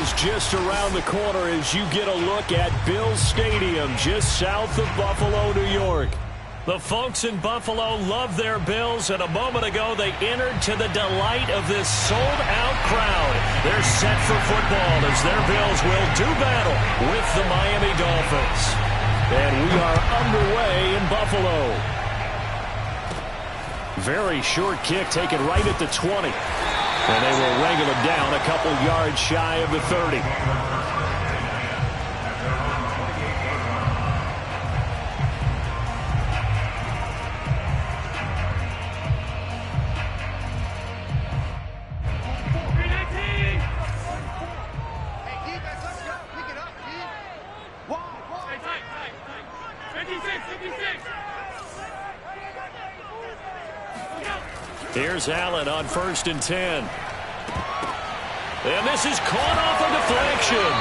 is just around the corner as you get a look at Bills Stadium just south of Buffalo, New York. The folks in Buffalo love their Bills, and a moment ago they entered to the delight of this sold-out crowd. They're set for football as their Bills will do battle with the Miami Dolphins. And we are underway in Buffalo. Very short kick taken right at the 20. And they will wrangle him down a couple yards shy of the 30. Here's Allen on 1st and 10. And this is caught off a deflection.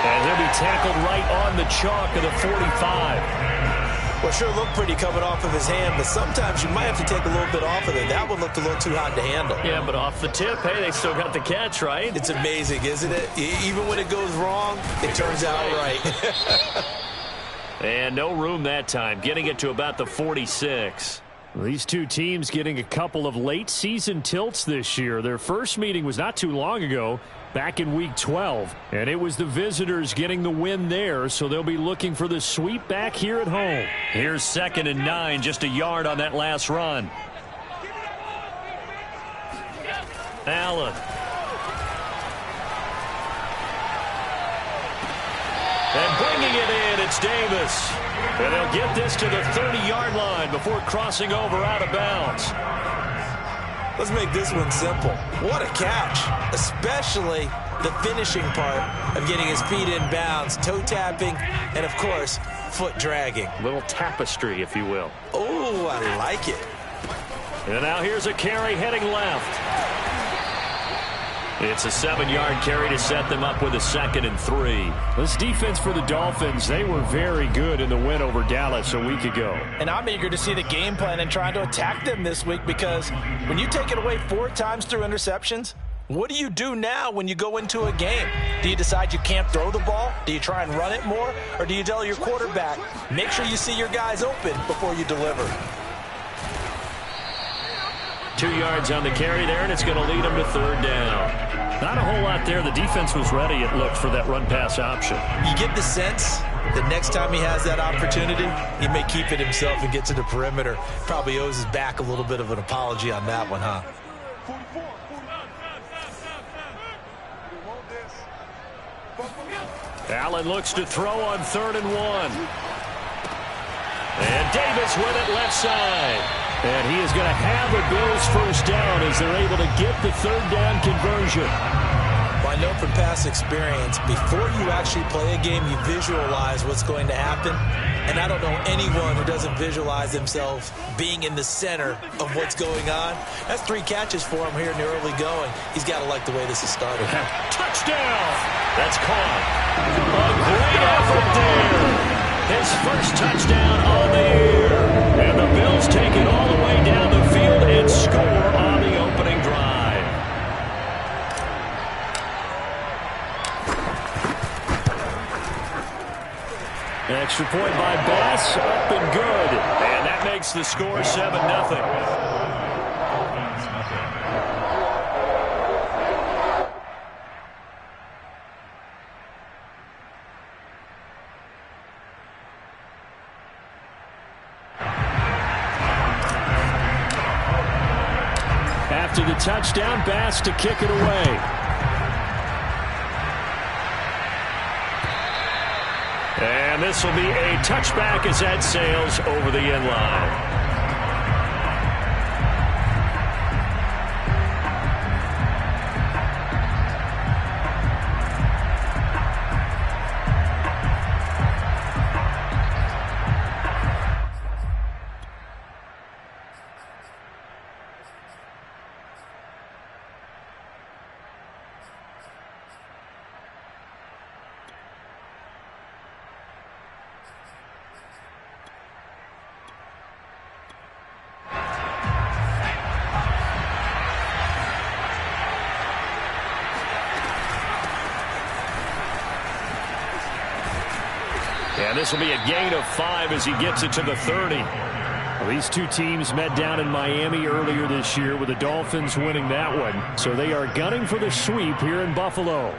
And he'll be tackled right on the chalk of the 45. Well, sure looked pretty coming off of his hand, but sometimes you might have to take a little bit off of it. That one looked a little too hot to handle. Yeah, but off the tip, hey, they still got the catch, right? It's amazing, isn't it? Even when it goes wrong, it turns out right. And no room that time, getting it to about the 46. These two teams getting a couple of late season tilts this year. Their first meeting was not too long ago, back in week 12. And it was the visitors getting the win there, so they'll be looking for the sweep back here at home. Here's 2nd and 9, just a yard on that last run. Allen. And bringing it in, it's Davis. And they'll get this to the 30-yard line before crossing over out of bounds. Let's make this one simple. What a catch, especially the finishing part of getting his feet in bounds, toe tapping, and, of course, foot dragging. Little tapestry, if you will. Oh, I like it. And now here's a carry heading left. It's a 7-yard carry to set them up with a 2nd and 3. This defense for the Dolphins, they were very good in the win over Dallas a week ago. And I'm eager to see the game plan and trying to attack them this week, because when you take it away 4 times through interceptions, what do you do now when you go into a game? Do you decide you can't throw the ball? Do you try and run it more? Or do you tell your quarterback, make sure you see your guys open before you deliver? 2 yards on the carry there, and it's going to lead them to 3rd down. Not a whole lot there. The defense was ready, it looked, for that run-pass option. You get the sense that next time he has that opportunity, he may keep it himself and get to the perimeter. Probably owes his back a little bit of an apology on that one, huh? Allen looks to throw on 3rd and 1. And Davis with it left side. And he is going to have the Bills first down as they're able to get the 3rd down conversion. Well, I know from past experience, before you actually play a game, you visualize what's going to happen. And I don't know anyone who doesn't visualize themselves being in the center of what's going on. That's 3 catches for him here in the early going. He's got to like the way this is started. Touchdown! That's caught. A great effort there. His first touchdown on the year. And the Bills take it all the way down the field and score on the opening drive. Extra point by Bass, up and good. And that makes the score 7-0. After the touchdown, Bass to kick it away. And this will be a touchback as that sails over the end line. And this will be a gain of 5 as he gets it to the 30. Well, these two teams met down in Miami earlier this year with the Dolphins winning that one. So they are gunning for the sweep here in Buffalo.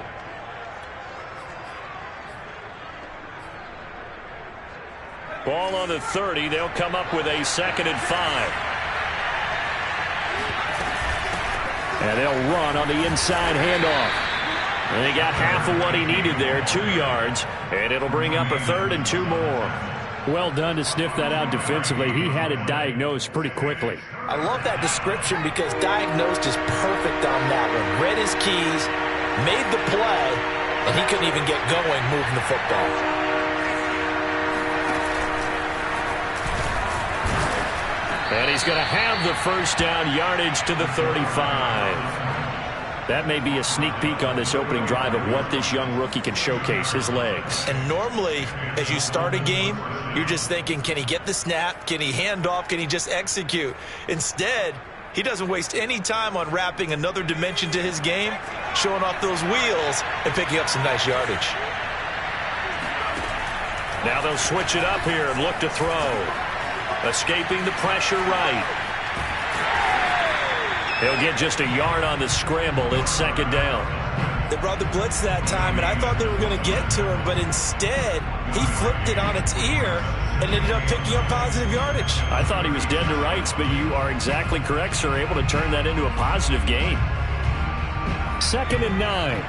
Ball on the 30. They'll come up with a 2nd and 5. And they'll run on the inside handoff. And they got half of what he needed there, 2 yards. And it'll bring up a 3rd and 2 more. Well done to sniff that out defensively. He had it diagnosed pretty quickly. I love that description because diagnosed is perfect on that one. Read his keys, made the play, and he couldn't even get going moving the football. And he's going to have the first down, yardage to the 35. That may be a sneak peek on this opening drive of what this young rookie can showcase, his legs. And normally, as you start a game, you're just thinking, can he get the snap? Can he hand off? Can he just execute? Instead, he doesn't waste any time on wrapping another dimension to his game, showing off those wheels and picking up some nice yardage. Now they'll switch it up here and look to throw. Escaping the pressure right. He'll get just a yard on the scramble. It's 2nd down. They brought the blitz that time, and I thought they were going to get to him, but instead, he flipped it on its ear and ended up picking up positive yardage. I thought he was dead to rights, but you are exactly correct, sir. Able to turn that into a positive gain. 2nd and 9.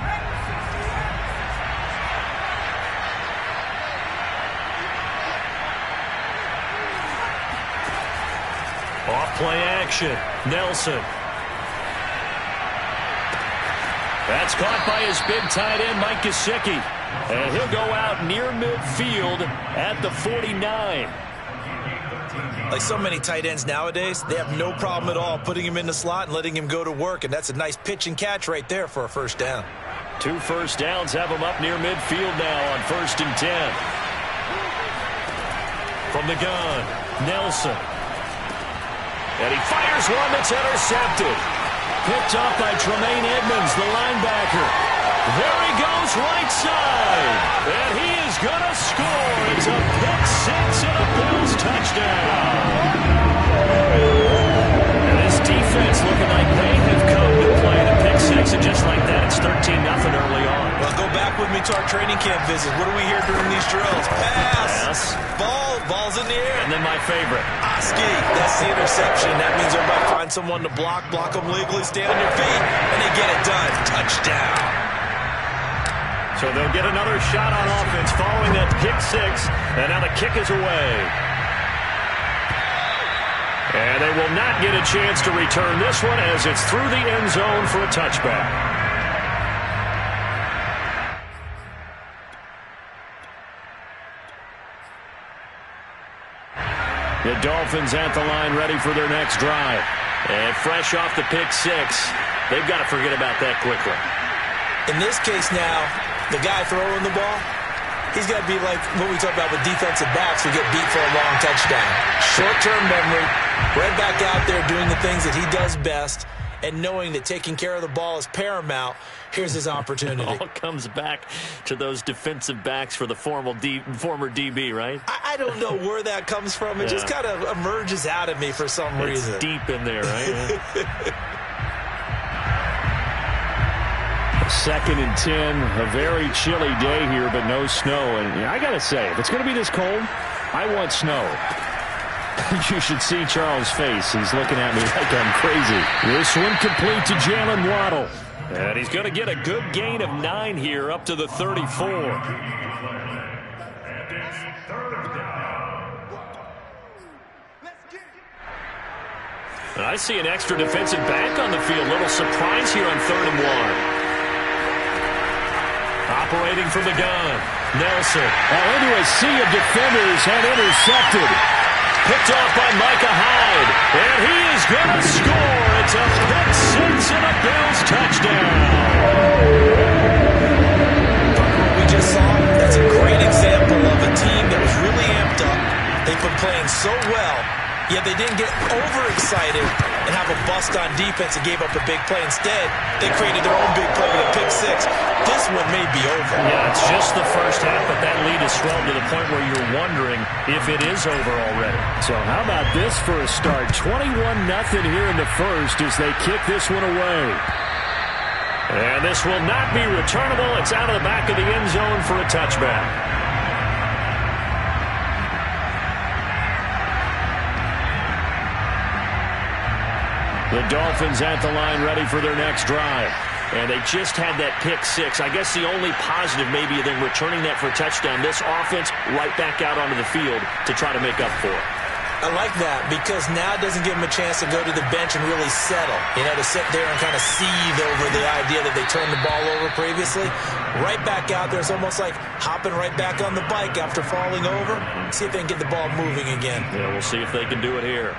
Off play action. Nelson. That's caught by his big tight end, Mike Gesicki. And he'll go out near midfield at the 49. Like so many tight ends nowadays, they have no problem at all putting him in the slot and letting him go to work. And that's a nice pitch and catch right there for a first down. 2 first downs have him up near midfield now on 1st and 10. From the gun, Nelson. And he fires one that's intercepted. Picked off by Tremaine Edmonds, the linebacker. There he goes right side. And he is going to score. It's a pick 6 and a Bills touchdown. And this defense looking like they have come to play the pick 6. And just like that, it's 13-0 early on. Well, go back with me to our training camp visit. What do we hear during these drills? Pass. Ball's in the air. And then my favorite. Oski. That's the interception. That means everybody find someone to block them legally, stand on your feet, and they get it done. Touchdown. So they'll get another shot on offense following that pick 6, and now the kick is away. And they will not get a chance to return this one as it's through the end zone for a touchback. The Dolphins at the line ready for their next drive. And fresh off the pick 6, they've got to forget about that quickly. In this case now, the guy throwing the ball, he's got to be like what we talk about with defensive backs who get beat for a long touchdown. Short-term memory, right back out there doing the things that he does best, and knowing that taking care of the ball is paramount. Here's his opportunity. It all comes back to those defensive backs for the former DB, right? I don't know where that comes from. It just kind of emerges out of me for some reason. It's deep in there, right? 2nd and 10, a very chilly day here, but no snow. And I got to say, if it's going to be this cold, I want snow. You should see Charles' face. He's looking at me like I'm crazy. This one complete to Jalen Waddle. And he's going to get a good gain of 9 here up to the 34. And I see an extra defensive back on the field. Little surprise here on 3rd and 1. Operating from the gun. Nelson. Into a sea of defenders and intercepted. Picked off by Micah Hyde. And he is going to score. It's a pick 6 and a Bills touchdown. What we just saw, that's a great example of a team that was really amped up. They've been playing so well, Yeah, they didn't get overexcited and have a bust on defense and gave up a big play. Instead, they created their own big play with a pick six. This one may be over. Yeah, it's just the first half, but that lead has swelled to the point where you're wondering if it is over already. So how about this for a start? 21-0 here in the first as they kick this one away. And this will not be returnable. It's out of the back of the end zone for a touchback. The Dolphins at the line ready for their next drive. And they just had that pick six. I guess the only positive maybe of them returning that for a touchdown. This offense right back out onto the field to try to make up for it. I like that because now it doesn't give them a chance to go to the bench and really settle. You know, to sit there and kind of seethe over the idea that they turned the ball over previously. Right back out there. It's almost like hopping right back on the bike after falling over. See if they can get the ball moving again. Yeah, we'll see if they can do it here.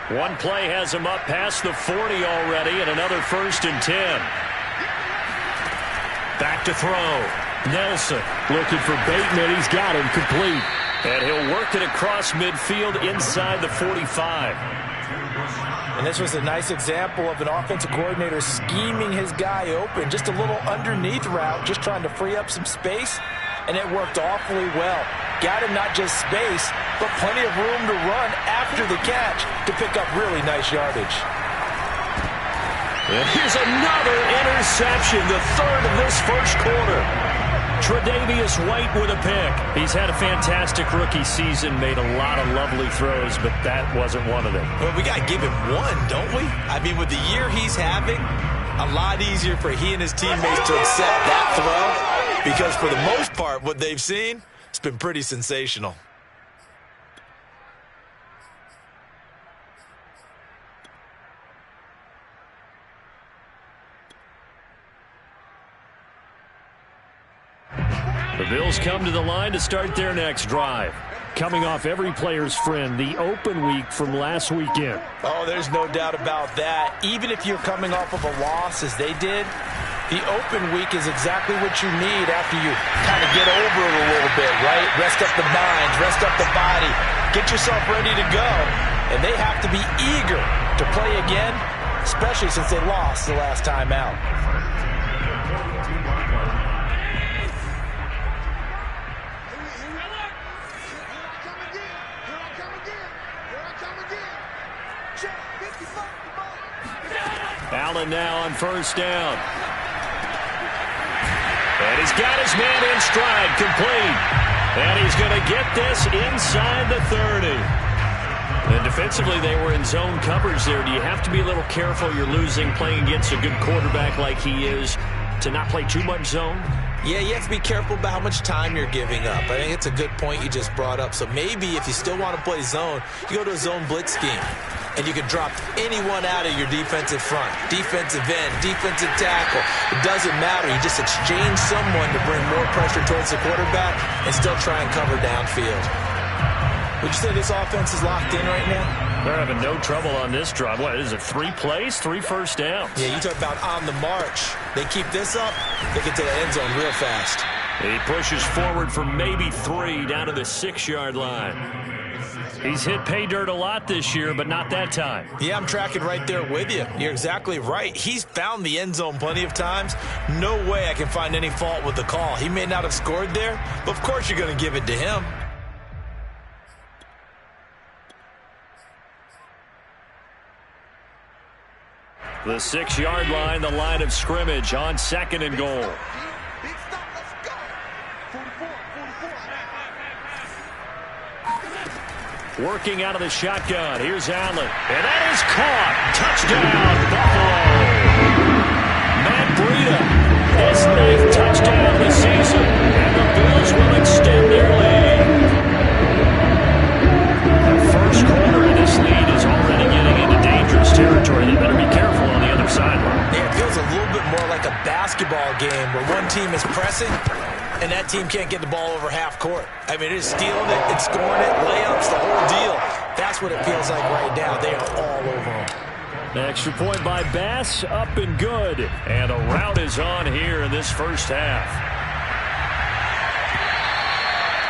One play has him up past the 40 already, and another 1st and 10. Back to throw. Nelson looking for Bateman. He's got him complete. And he'll work it across midfield inside the 45. And this was a nice example of an offensive coordinator scheming his guy open. Just a little underneath route, just trying to free up some space. And it worked awfully well. Got him not just space, but plenty of room to run after the catch to pick up really nice yardage. And here's another interception, the third of this first quarter. Tre'Davious White with a pick. He's had a fantastic rookie season, made a lot of lovely throws, but that wasn't one of them. Well, we got to give him one, don't we? I mean, with the year he's having, a lot easier for he and his teammates to accept that throw because for the most part, what they've seen, it's been pretty sensational. The Bills come to the line to start their next drive. Coming off every player's friend, the open week from last weekend. Oh, there's no doubt about that. Even if you're coming off of a loss as they did, the open week is exactly what you need after you kind of get over it a little bit, right? Rest up the mind, rest up the body, get yourself ready to go. And they have to be eager to play again, especially since they lost the last time out. Allen now on 1st down. And he's got his man in stride, complete. And he's going to get this inside the 30. And defensively, they were in zone coverage there. Do you have to be a little careful? You're losing, playing against a good quarterback like he is, to not play too much zone? Yeah, you have to be careful about how much time you're giving up. I think it's a good point you just brought up. So maybe if you still want to play zone, you go to a zone blitz scheme. And you can drop anyone out of your defensive front, defensive end, defensive tackle. It doesn't matter. You just exchange someone to bring more pressure towards the quarterback and still try and cover downfield. Would you say this offense is locked in right now? They're having no trouble on this drive. What is it, 3 plays, 3 first downs? Yeah, you talk about on the march. They keep this up, they get to the end zone real fast. He pushes forward for maybe 3 down to the 6-yard line. He's hit pay dirt a lot this year, but not that time. Yeah, I'm tracking right there with you. You're exactly right. He's found the end zone plenty of times. No way I can find any fault with the call. He may not have scored there, but of course you're going to give it to him. The 6-yard line, the line of scrimmage on 2nd and goal. Working out of the shotgun. Here's Allen. And that is caught. Touchdown, Buffalo. Matt Breida, his 9th touchdown of the season. And the Bills will extend their lead. The first quarter of this lead is already getting into dangerous territory. They better be careful on the other sideline. Yeah, it feels a little bit more like a basketball game where one team is pressing and that team can't get the ball over half court. I mean, it is stealing it, it's scoring it, layups, the whole deal. That's what it feels like right now. They are all over him. Extra point by Bass, up and good. And a rout is on here in this first half.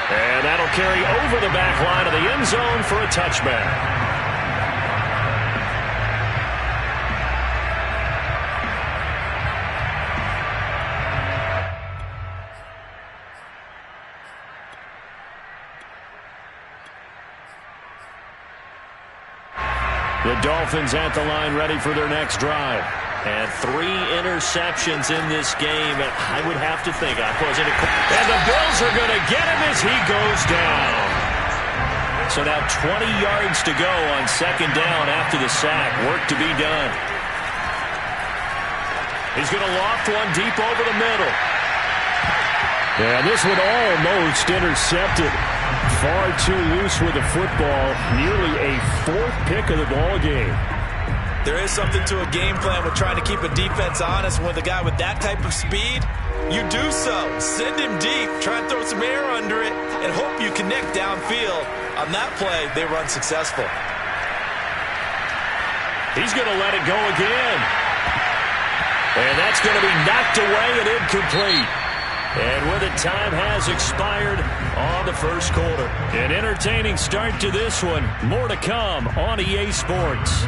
And that'll carry over the back line of the end zone for a touchback. The Dolphins at the line ready for their next drive. And 3 interceptions in this game. And I would have to think. And the Bills are going to get him as he goes down. So now 20 yards to go on second down after the sack. Work to be done. He's going to loft one deep over the middle. And this one almost intercepted. Far too loose with the football. Nearly a 4th pick of the ball game. There is something to a game plan with trying to keep a defense honest. With a guy with that type of speed, you do so. Send him deep. Try and throw some air under it and hope you connect downfield. On that play, they were unsuccessful. He's going to let it go again. And that's going to be knocked away and incomplete. And with it, time has expired on the first quarter. An entertaining start to this one. More to come on EA Sports.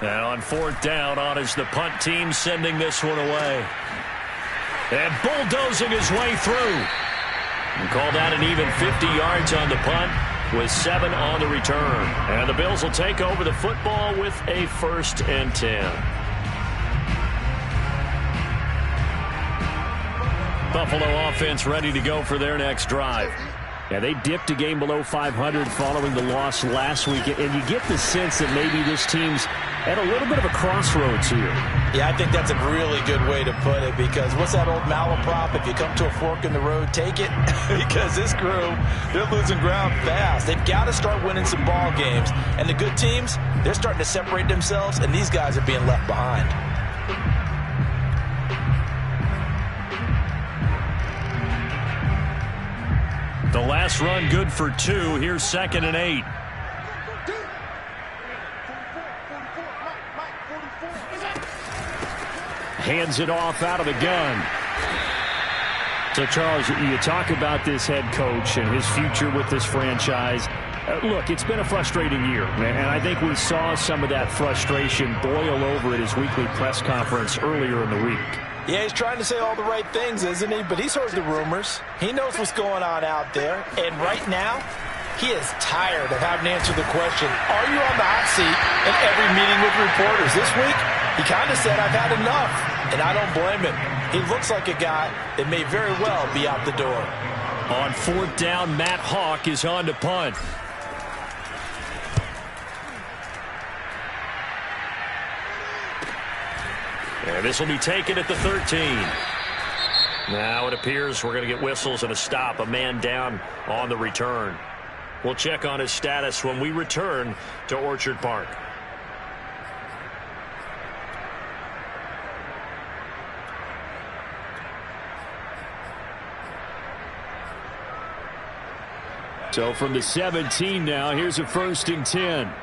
And on 4th down, on is the punt team sending this one away. And bulldozing his way through. And call that an even 50 yards on the punt, with 7 on the return. And the Bills will take over the football with a 1st and 10. Buffalo offense ready to go for their next drive. Yeah, they dipped a game below 500 following the loss last week. And you get the sense that maybe this team's at a little bit of a crossroads here. Yeah, I think that's a really good way to put it, because what's that old malaprop? If you come to a fork in the road, take it. Because this crew, they're losing ground fast. They've got to start winning some ball games. And the good teams, they're starting to separate themselves, and these guys are being left behind. The last run good for 2. Here's 2nd and 8. Hands it off out of the gun. So, Charles, you talk about this head coach and his future with this franchise. Look, it's been a frustrating year, and I think we saw some of that frustration boil over at his weekly press conference earlier in the week. Yeah, he's trying to say all the right things, isn't he? But he's heard the rumors. He knows what's going on out there. And right now, he is tired of having to answer the question, are you on the hot seat in every meeting with reporters? This week, he kind of said, I've had enough. And I don't blame him. He looks like a guy that may very well be out the door. On 4th down, Matt Hawk is on to punt. And this will be taken at the 13. Now it appears we're going to get whistles and a stop. A man down on the return. We'll check on his status when we return to Orchard Park. So from the 17 now, here's a 1st and 10.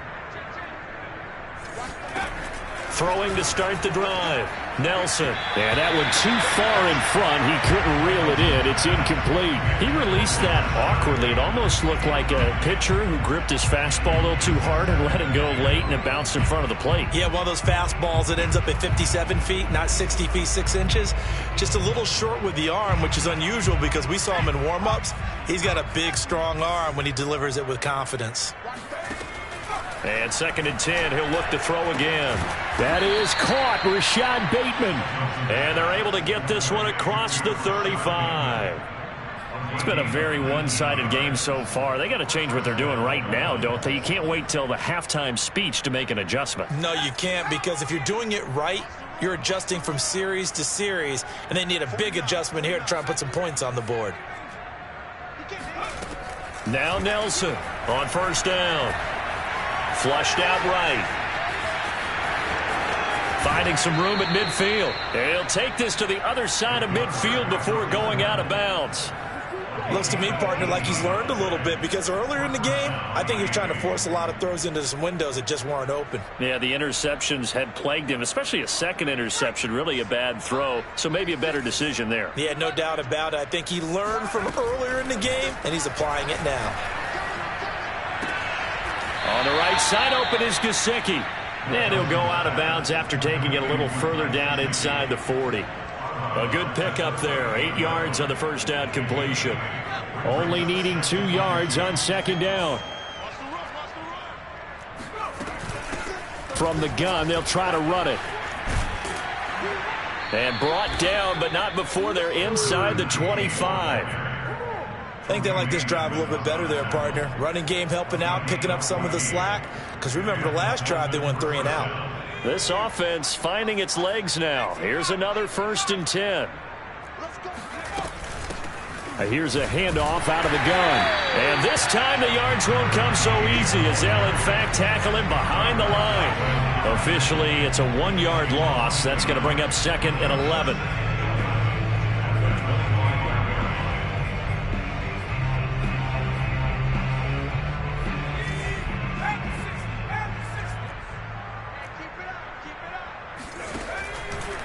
Throwing to start the drive. Nelson. And that one too far in front. He couldn't reel it in. It's incomplete. He released that awkwardly. It almost looked like a pitcher who gripped his fastball a little too hard and let it go late, and it bounced in front of the plate. Yeah, one of those fastballs that ends up at 57 feet, not 60 feet, 6 inches. Just a little short with the arm, which is unusual because we saw him in warm-ups. He's got a big, strong arm when he delivers it with confidence. And 2nd and 10, he'll look to throw again. That is caught, Rashad Bateman. And they're able to get this one across the 35. It's been a very one-sided game so far. They got to change what they're doing right now, don't they? You can't wait till the halftime speech to make an adjustment. No, you can't, because if you're doing it right, you're adjusting from series to series, and they need a big adjustment here to try and put some points on the board. Now Nelson on 1st down. Flushed out right. Finding some room at midfield. He'll take this to the other side of midfield before going out of bounds. Looks to me, partner, like he's learned a little bit, because earlier in the game, I think he was trying to force a lot of throws into some windows that just weren't open. Yeah, the interceptions had plagued him, especially a second interception, really a bad throw, so maybe a better decision there. Yeah, no doubt about it. I think he learned from earlier in the game, and he's applying it now. On the right side, open is Gesicki. And he'll go out of bounds after taking it a little further down inside the 40. A good pickup there. 8 yards on the first down completion. Only needing 2 yards on second down. From the gun, they'll try to run it. And brought down, but not before they're inside the 25. I think they like this drive a little bit better there, partner. Running game helping out, picking up some of the slack. Because remember, the last drive, they went 3 and out. This offense finding its legs now. Here's another 1st and 10. Here's a handoff out of the gun. And this time the yards won't come so easy as they'll, in fact, tackle him behind the line. Officially, it's a 1-yard loss. That's going to bring up 2nd and 11.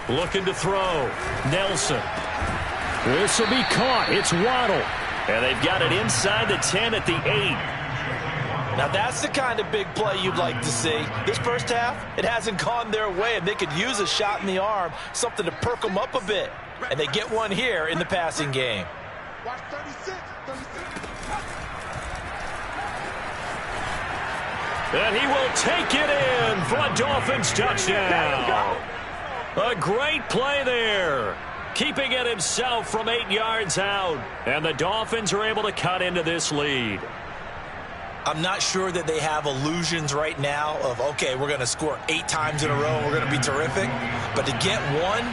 Looking to throw. Nelson. This will be caught. It's Waddle. And they've got it inside the 10 at the 8. Now that's the kind of big play you'd like to see. This first half, it hasn't gone their way, and they could use a shot in the arm, something to perk them up a bit. And they get one here in the passing game. And he will take it in for a Dolphins touchdown. A great play there. Keeping it himself from 8 yards out. And the Dolphins are able to cut into this lead. I'm not sure that they have illusions right now of, okay, we're going to score 8 times in a row and we're going to be terrific. But to get one,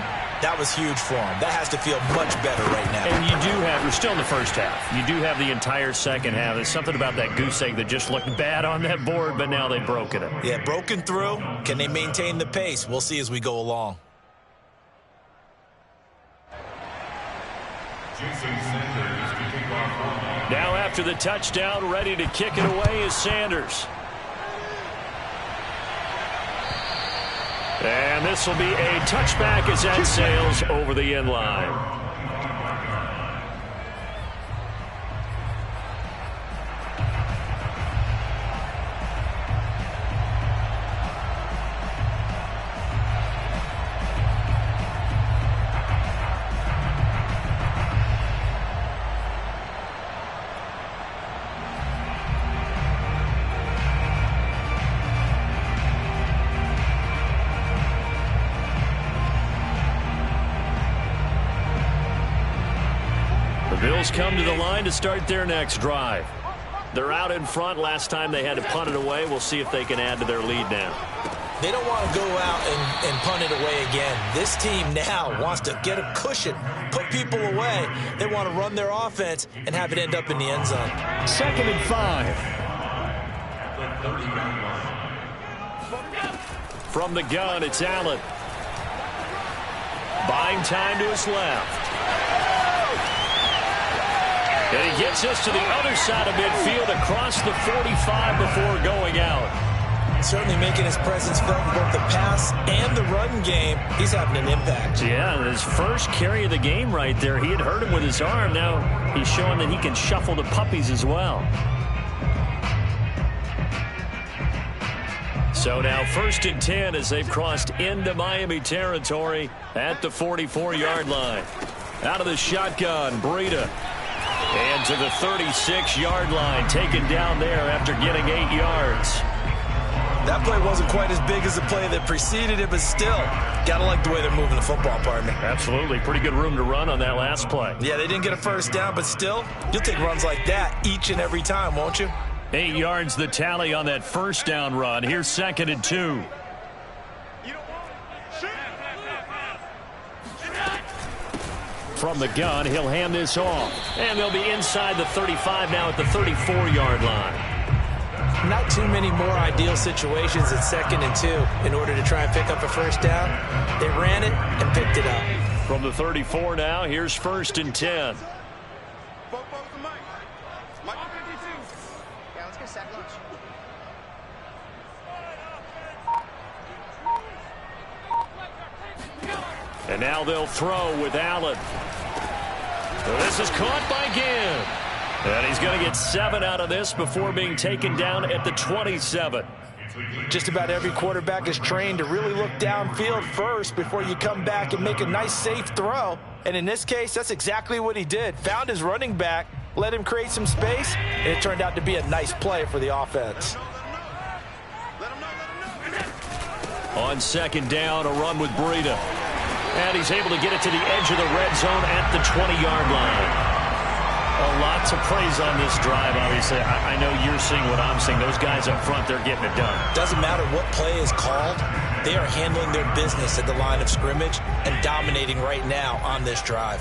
that was huge for them. That has to feel much better right now. And you do have, we're still in the first half. You do have the entire second half. There's something about that goose egg that just looked bad on that board, but now they've broken it. Yeah, broken through. Can they maintain the pace? We'll see as we go along. Now after the touchdown, ready to kick it away is Sanders. And this will be a touchback as that sails over the end line. Bills come to the line to start their next drive. They're out in front. Last time they had to punt it away. We'll see if they can add to their lead now. They don't want to go out and punt it away again. This team now wants to get a cushion, put people away. They want to run their offense and have it end up in the end zone. 2nd and 5. From the gun, it's Allen. Buying time to his left. And he gets us to the other side of midfield across the 45 before going out. Certainly making his presence felt in both the pass and the run game. He's having an impact. Yeah, his first carry of the game right there. He had hurt him with his arm. Now he's showing that he can shuffle the puppies as well. So now 1st and 10 as they've crossed into Miami territory at the 44-yard line. Out of the shotgun, Breida. And to the 36-yard line, taken down there after getting 8 yards. That play wasn't quite as big as the play that preceded it, but still, gotta like the way they're moving the football, partner. Absolutely. Pretty good room to run on that last play. Yeah, they didn't get a first down, but still, you'll take runs like that each and every time, won't you? 8 yards the tally on that first down run. Here's 2nd and 2. From the gun, he'll hand this off. And they'll be inside the 35 now at the 34-yard line. not too many more ideal situations at 2nd and 2 in order to try and pick up a first down. They ran it and picked it up. From the 34 now, here's 1st and 10. And now they'll throw with Allen. This is caught by Ginn. And he's going to get 7 out of this before being taken down at the 27. Just about every quarterback is trained to really look downfield first before you come back and make a nice, safe throw. And in this case, that's exactly what he did. Found his running back, let him create some space, and it turned out to be a nice play for the offense. On 2nd down, a run with Breida. And he's able to get it to the edge of the red zone at the 20-yard line. A lot to praise on this drive, obviously. I know you're seeing what I'm seeing. Those guys up front, they're getting it done. Doesn't matter what play is called. They are handling their business at the line of scrimmage and dominating right now on this drive.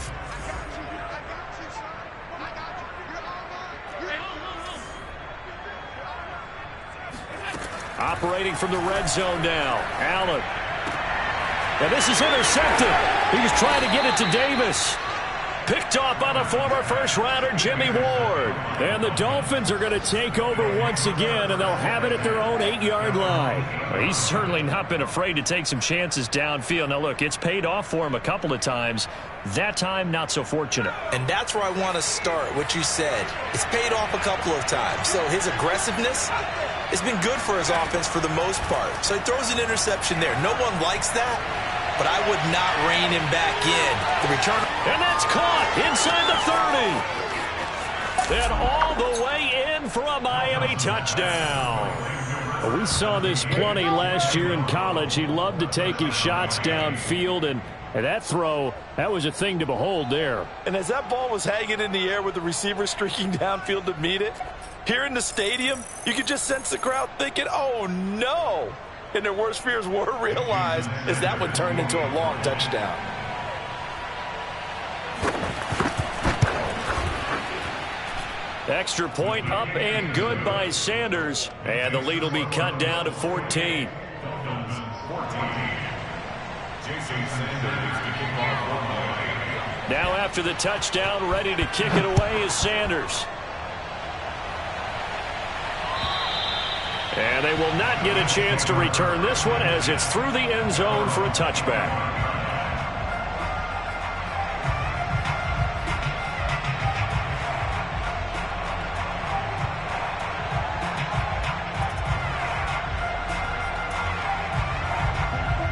Operating from the red zone now, Allen. And this is intercepted. He was trying to get it to Davis. Picked off by the former first-rounder Jimmy Ward. And the Dolphins are going to take over once again, and they'll have it at their own 8-yard line. Well, he's certainly not been afraid to take some chances downfield. Now, look, it's paid off for him a couple of times. That time, not so fortunate. And that's where I want to start, what you said. It's paid off a couple of times. So his aggressiveness has been good for his offense for the most part. So he throws an interception there. No one likes that, but I would not rein him back in. The return. And that's caught inside the 30. Then all the way in for a Miami touchdown. Well, we saw this plenty last year in college. He loved to take his shots downfield, and that throw, that was a thing to behold there. And as that ball was hanging in the air with the receiver streaking downfield to meet it, here in the stadium, you could just sense the crowd thinking, oh, no. And their worst fears were realized as that one turned into a long touchdown. Extra point up and good by Sanders. And the lead will be cut down to 14. Now after the touchdown, ready to kick it away is Sanders. And they will not get a chance to return this one as it's through the end zone for a touchback.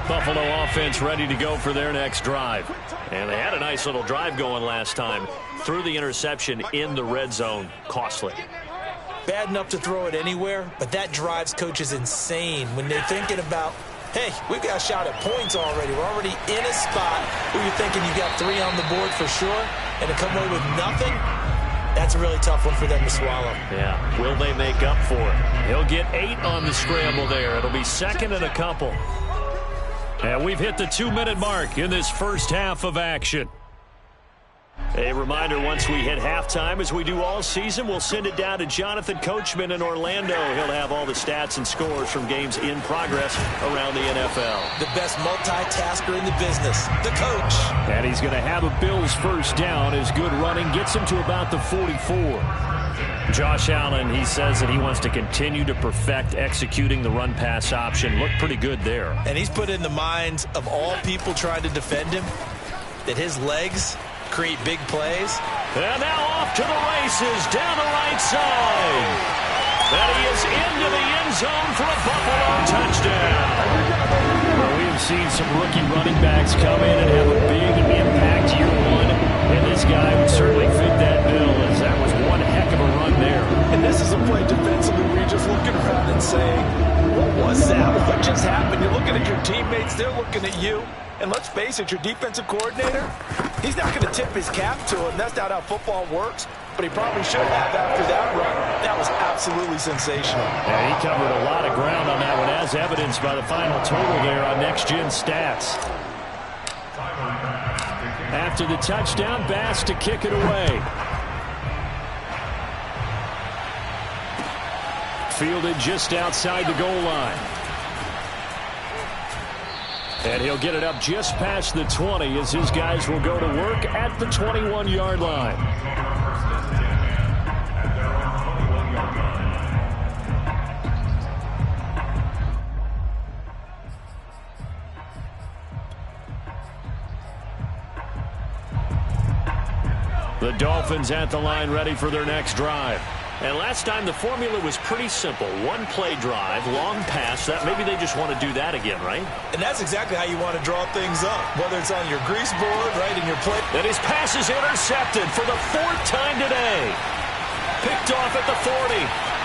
Buffalo offense ready to go for their next drive. And they had a nice little drive going last time. Through the interception in the red zone. Costly. Bad enough to throw it anywhere, but that drives coaches insane when they're thinking about, hey, we've got a shot at points already. We're already in a spot where you're thinking you got 3 on the board for sure, and to come away with nothing, that's a really tough one for them to swallow. Yeah, will they make up for it? He'll get 8 on the scramble there. It'll be 2nd and a couple. And we've hit the 2-minute mark in this first half of action. A reminder, once we hit halftime, as we do all season, we'll send it down to Jonathan Coachman in Orlando. He'll have all the stats and scores from games in progress around the NFL. The best multitasker in the business, the coach. And he's going to have a Bills first down. His good running gets him to about the 44. Josh Allen, he says that he wants to continue to perfect executing the run-pass option. Looked pretty good there. And he's put in the minds of all people trying to defend him that his legs create big plays. And now off to the races down the right side. And he is into the end zone for a Buffalo touchdown. Well, we have seen some rookie running backs come in and have a big impact year one. And this guy would certainly fit that bill, as that was one heck of a run there. And this is a play defensively where you're just looking around and saying, what was that? What just happened? You're looking at your teammates. They're looking at you. And let's face it, your defensive coordinator, he's not going to tip his cap to him. That's not how football works. But he probably should have after that run. That was absolutely sensational. Yeah, he covered a lot of ground on that one, as evidenced by the final total there on Next Gen Stats. After the touchdown, Bass to kick it away. fielded just outside the goal line. And he'll get it up just past the 20 as his guys will go to work at the 21-yard line. The Dolphins at the line ready for their next drive. And last time the formula was pretty simple. One play drive, long pass. That maybe they just want to do that again, right? And that's exactly how you want to draw things up, whether it's on your grease board, right, in your play. And his pass is intercepted for the 4th time today. Picked off at the 40.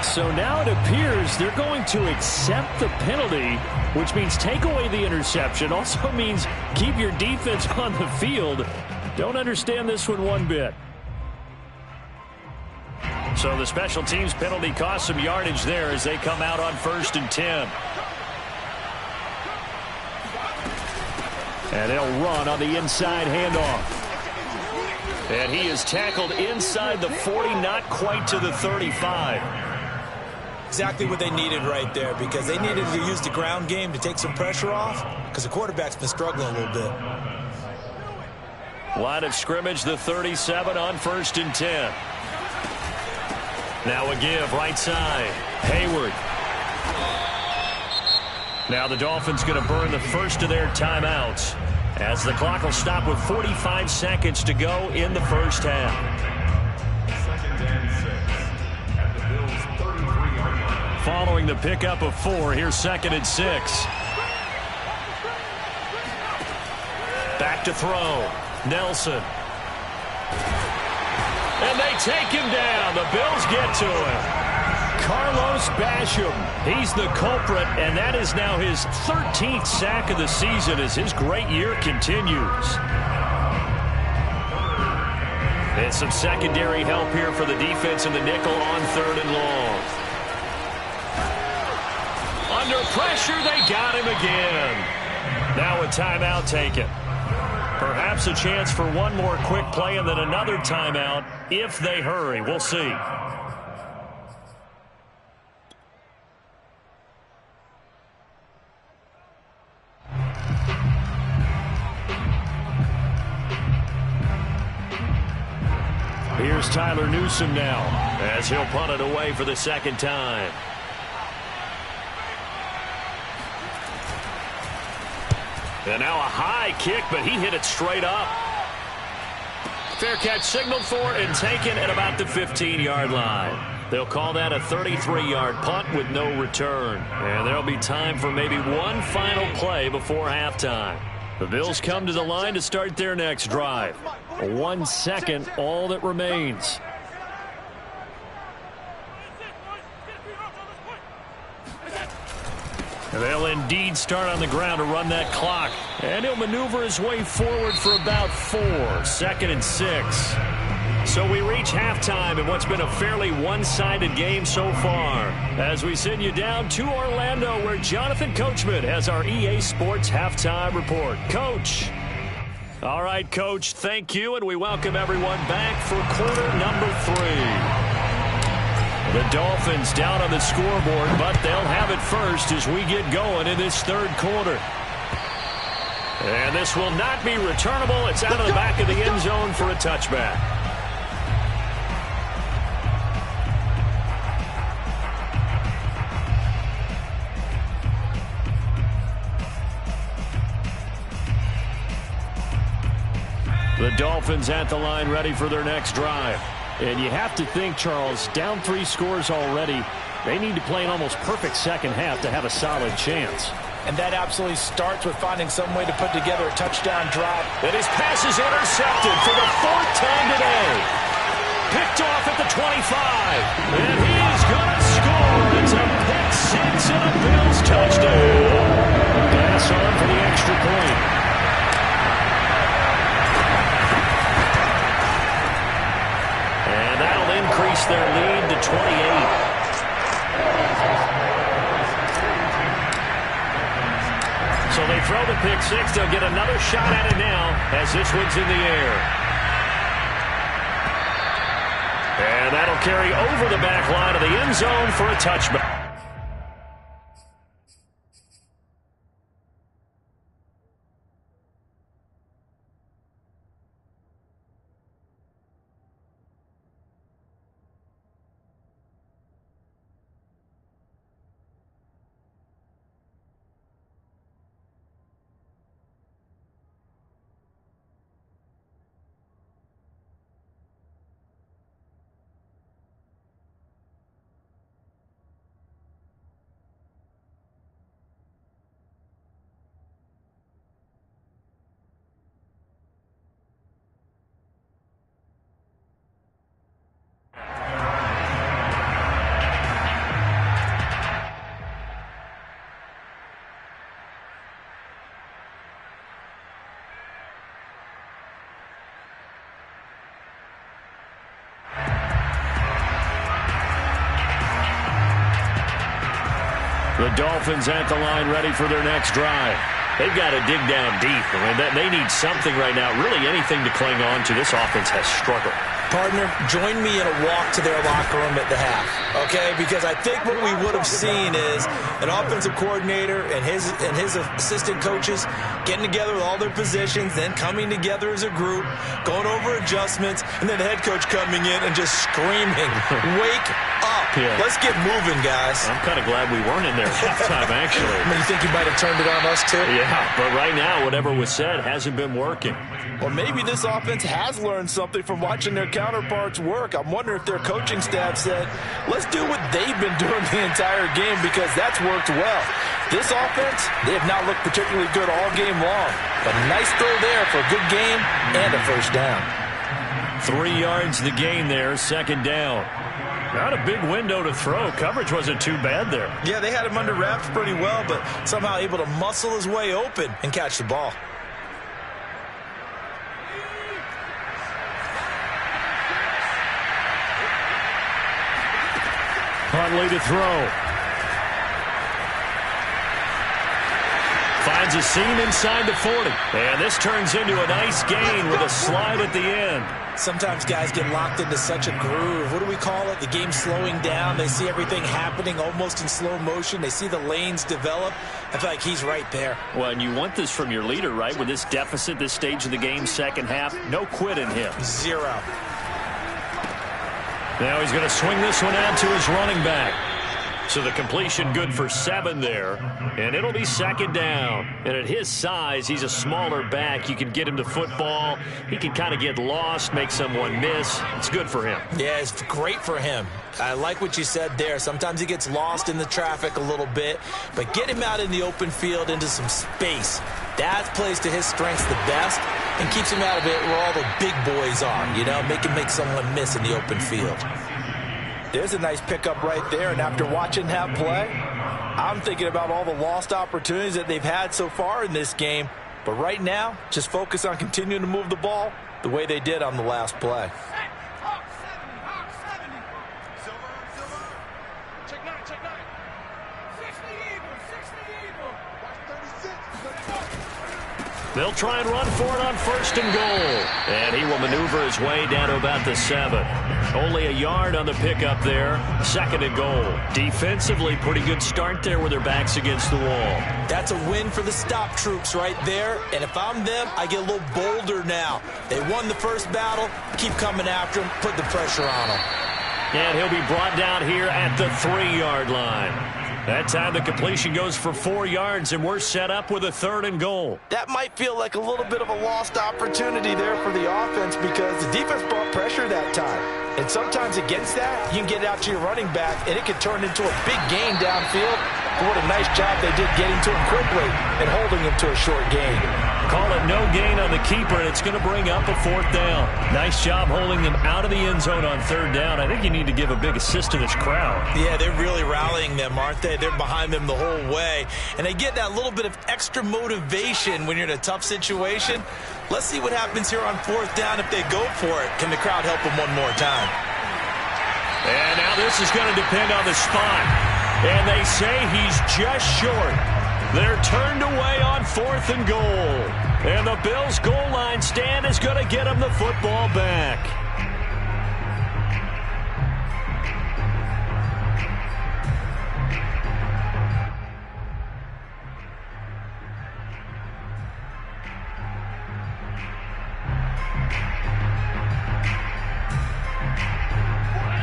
So now it appears they're going to accept the penalty, which means take away the interception. Also means keep your defense on the field. Don't understand this one bit. So the special teams penalty cost some yardage there as they come out on 1st and 10. And they'll run on the inside handoff. And he is tackled inside the 40, not quite to the 35. Exactly what they needed right there, because they needed to use the ground game to take some pressure off, because the quarterback's been struggling a little bit. Line of scrimmage, the 37 on 1st and 10. Now a give right side. Hayward. Now the Dolphins going to burn the first of their timeouts as the clock will stop with 45 seconds to go in the first half. Following the pickup of 4, here's 2nd and 6. Back to throw. Nelson. And they take him down. The Bills get to him. Carlos Basham. He's the culprit, and that is now his 13th sack of the season as his great year continues. And some secondary help here for the defense in the nickel on 3rd and long. Under pressure, they got him again. Now a timeout taken. Perhaps a chance for one more quick play and then another timeout if they hurry. We'll see. Here's Tyler Newsome now as he'll punt it away for the 2nd time. And now a high kick, but he hit it straight up. Fair catch signaled for and taken at about the 15-yard line. They'll call that a 33-yard punt with no return. And there'll be time for maybe one final play before halftime. The Bills come to the line to start their next drive. 1 second, all that remains. They'll indeed start on the ground to run that clock. And he'll maneuver his way forward for about 4. 2nd and 6. So we reach halftime in what's been a fairly one-sided game so far. As we send you down to Orlando, where Jonathan Coachman has our EA Sports Halftime Report. Coach. All right, Coach, thank you, and we welcome everyone back for quarter number 3. The Dolphins down on the scoreboard, but they'll have it first as we get going in this 3rd quarter. And this will not be returnable. It's out of the back of the end zone for a touchback. The Dolphins at the line ready for their next drive. And you have to think, Charles, down 3 scores already. They need to play an almost perfect second half to have a solid chance. And that absolutely starts with finding some way to put together a touchdown drive. And his pass is intercepted for the 4th time today. Picked off at the 25. And he is going to score. It's a pick 6 and a Bills touchdown. Pass on for the extra point. That'll increase their lead to 28. So they throw the pick six. They'll get another shot at it now as this one's in the air. And that'll carry over the back line of the end zone for a touchback. The Dolphins at the line ready for their next drive. They've got to dig down deep. I mean, they need something right now, really anything to cling on to. This offense has struggled. Partner, join me in a walk to their locker room at the half, okay? Because I think what we would have seen is an offensive coordinator and his assistant coaches getting together with all their positions, then coming together as a group, going over adjustments, and then the head coach coming in and just screaming, "Wake up. Yeah. Let's get moving, guys." I'm kind of glad we weren't in there at halftime, actually. I mean, you think you might have turned it on us, too? Yeah, but right now, whatever was said hasn't been working. Well, maybe this offense has learned something from watching their counterparts work. I'm wondering if their coaching staff said, let's do what they've been doing the entire game, because that's worked well. This offense, they have not looked particularly good all game long. But a nice throw there for a good game and a first down. 3 yards the gain there, second down. Not a big window to throw. Coverage wasn't too bad there. Yeah, they had him under wraps pretty well, but somehow able to muscle his way open and catch the ball. Huntley to throw. Finds a seam inside the 40. And this turns into a nice gain with a slide at the end. Sometimes guys get locked into such a groove. What do we call it? The game's slowing down. They see everything happening almost in slow motion. They see the lanes develop. I feel like he's right there. Well, and you want this from your leader, right? With this deficit, this stage of the game, second half, no quit in him. Zero. Now he's going to swing this one out to his running back. So the completion good for 7 there. And it'll be second down. And at his size, he's a smaller back. You can get him to football. He can kind of get lost, make someone miss. It's good for him. Yeah, it's great for him. I like what you said there. Sometimes he gets lost in the traffic a little bit. But get him out in the open field into some space. That plays to his strengths the best and keeps him out of it where all the big boys are. You know, make someone miss in the open field. There's a nice pickup right there, and after watching that play, I'm thinking about all the lost opportunities that they've had so far in this game. But right now, just focus on continuing to move the ball the way they did on the last play. They'll try and run for it on first and goal. And he will maneuver his way down to about the 7. Only a yard on the pickup there. Second and goal. Defensively, pretty good start there with their backs against the wall. That's a win for the stop troops right there. And if I'm them, I get a little bolder now. They won the first battle. Keep coming after them. Put the pressure on them. And he'll be brought down here at the 3-yard line. That time the completion goes for 4 yards, and we're set up with a 3rd and goal. That might feel like a little bit of a lost opportunity there for the offense because the defense brought pressure that time. And sometimes against that, you can get out to your running back, and it could turn into a big gain downfield. But what a nice job they did getting to him quickly and holding him to a short gain. Call it no gain on the keeper, and it's going to bring up a 4th down. Nice job holding them out of the end zone on 3rd down. I think you need to give a big assist to this crowd. Yeah, they're really rallying them, aren't they? They're behind them the whole way. And they get that little bit of extra motivation when you're in a tough situation. Let's see what happens here on 4th down if they go for it. Can the crowd help them one more time? And now this is going to depend on the spot. And they say he's just short. They're turned away on 4th and goal. And the Bills' goal line stand is going to get them the football back.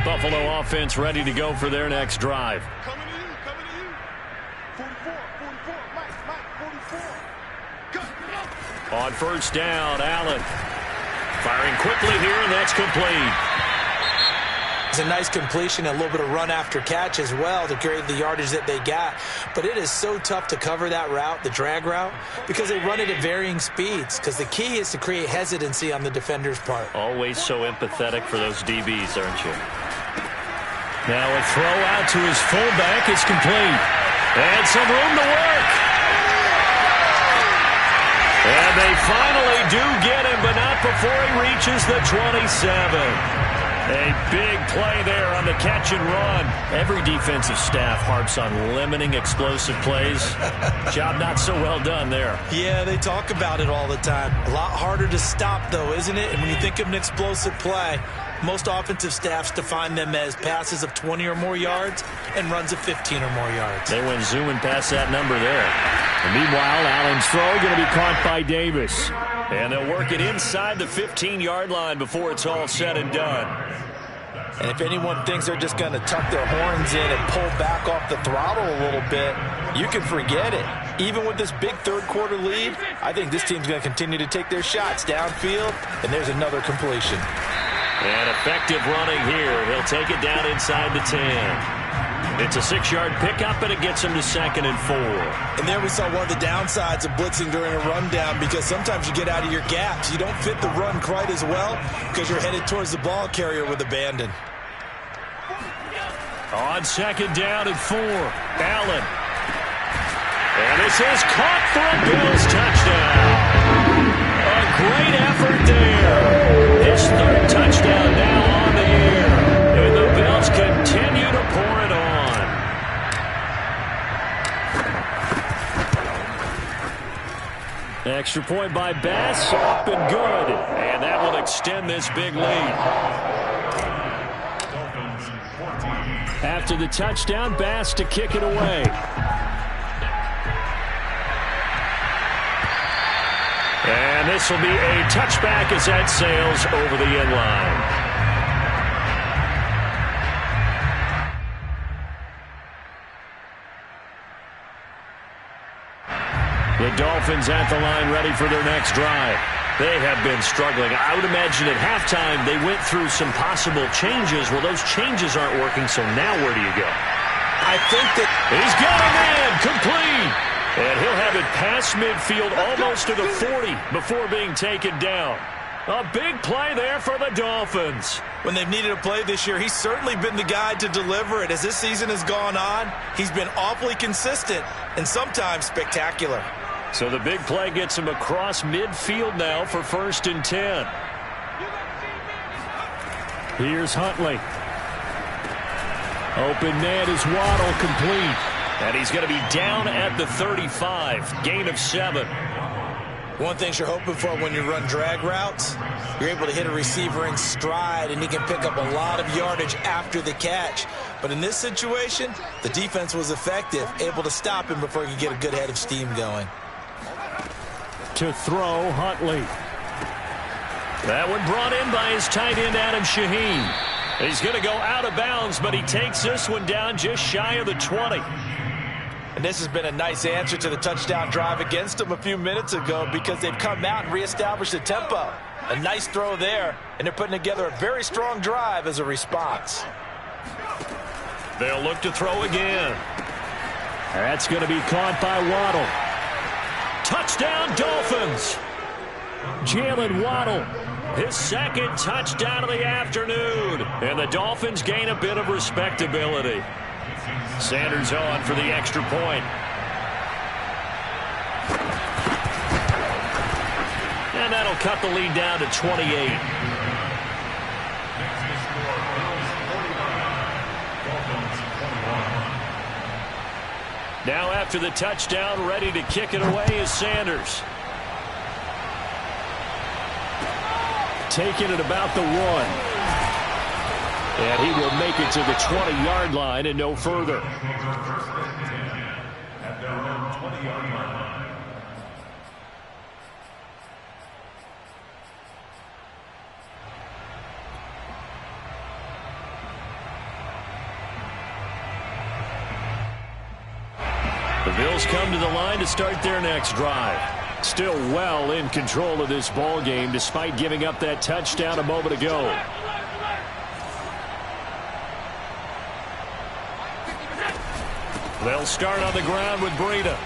Buffalo offense ready to go for their next drive. Coming to you. 44, Mike, 44. Go. On first down, Allen. Firing quickly here, and that's complete. It's a nice completion, a little bit of run after catch as well to create the yardage that they got. But it is so tough to cover that route, the drag route, because they run it at varying speeds. Because the key is to create hesitancy on the defender's part. Always so empathetic for those DBs, aren't you? Now a throw out to his fullback is complete. And some room to work. And they finally do get him, but not before he reaches the 27. A big play there on the catch and run. Every defensive staff harps on limiting explosive plays. Job not so well done there. Yeah, they talk about it all the time. A lot harder to stop, though, isn't it? And when you think of an explosive play, most offensive staffs define them as passes of 20 or more yards and runs of 15 or more yards. They went zooming past that number there. And meanwhile, Allen's throw going to be caught by Davis. And they'll work it inside the 15-yard line before it's all said and done. And if anyone thinks they're just going to tuck their horns in and pull back off the throttle a little bit, you can forget it. Even with this big third-quarter lead, I think this team's going to continue to take their shots downfield, and there's another completion. And effective running here. He'll take it down inside the 10. It's a 6-yard pickup, and it gets him to 2nd and 4. And there we saw one of the downsides of blitzing during a rundown, because sometimes you get out of your gaps. You don't fit the run quite as well because you're headed towards the ball carrier with abandon. On 2nd down and 4, Allen. And this is caught for a Bills touchdown. A great effort there. His 3rd touchdown now on the year. And the Bills continue to pour it on. Extra point by Bass, up and good. And that will extend this big lead. After the touchdown, Bass to kick it away. And this will be a touchback as that sails over the end line. The Dolphins at the line ready for their next drive. They have been struggling. I would imagine at halftime they went through some possible changes. Well, those changes aren't working, so now where do you go? I think that he's got a man complete. And he'll have it past midfield almost to the 40 before being taken down. A big play there for the Dolphins. When they've needed a play this year, he's certainly been the guy to deliver it. As this season has gone on, he's been awfully consistent and sometimes spectacular. So the big play gets him across midfield now for 1st and 10. Here's Huntley. Open man is Waddle, complete. And he's going to be down at the 35. Gain of 7. One thing you're hoping for when you run drag routes, you're able to hit a receiver in stride, and he can pick up a lot of yardage after the catch. But in this situation, the defense was effective, able to stop him before he could get a good head of steam going. To throw, Huntley. That one brought in by his tight end, Adam Shaheen. He's going to go out of bounds, but he takes this one down just shy of the 20. And this has been a nice answer to the touchdown drive against them a few minutes ago, because they've come out and reestablished the tempo. A nice throw there, and they're putting together a very strong drive as a response. They'll look to throw again. That's going to be caught by Waddle. Touchdown, Dolphins. Jalen Waddle, his 2nd touchdown of the afternoon. And the Dolphins gain a bit of respectability. Sanders on for the extra point. And that'll cut the lead down to 28. Now after the touchdown, ready to kick it away is Sanders. Taking it about the 1. And he will make it to the 20-yard line and no further. At their own 20-yard line. The Bills come to the line to start their next drive. Still well in control of this ball game despite giving up that touchdown a moment ago. They'll start on the ground with Breida.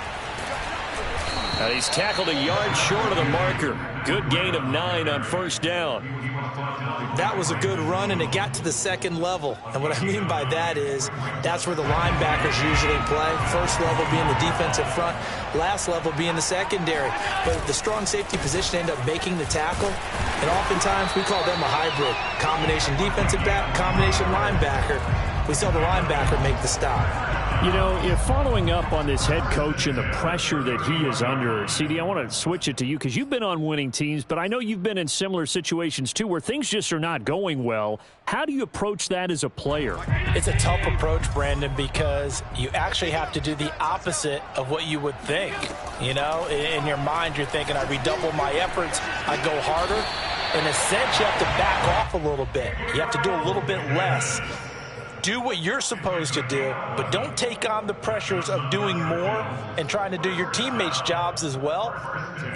And he's tackled a yard short of the marker. Good gain of 9 on first down. That was a good run, and it got to the second level. And what I mean by that is that's where the linebackers usually play. First level being the defensive front, last level being the secondary. But the strong safety position ended up making the tackle, and oftentimes we call them a hybrid. Combination defensive back, combination linebacker. We saw the linebacker make the stop. You know, if following up on this head coach and the pressure that he is under, CD, I want to switch it to you because you've been on winning teams, but I know you've been in similar situations too where things just are not going well. How do you approach that as a player? It's a tough approach, Brandon, because you actually have to do the opposite of what you would think. You know, in your mind, you're thinking, I redouble my efforts, I go harder. In a sense, you have to back off a little bit. You have to do a little bit less. Do what you're supposed to do, but don't take on the pressures of doing more and trying to do your teammates' jobs as well.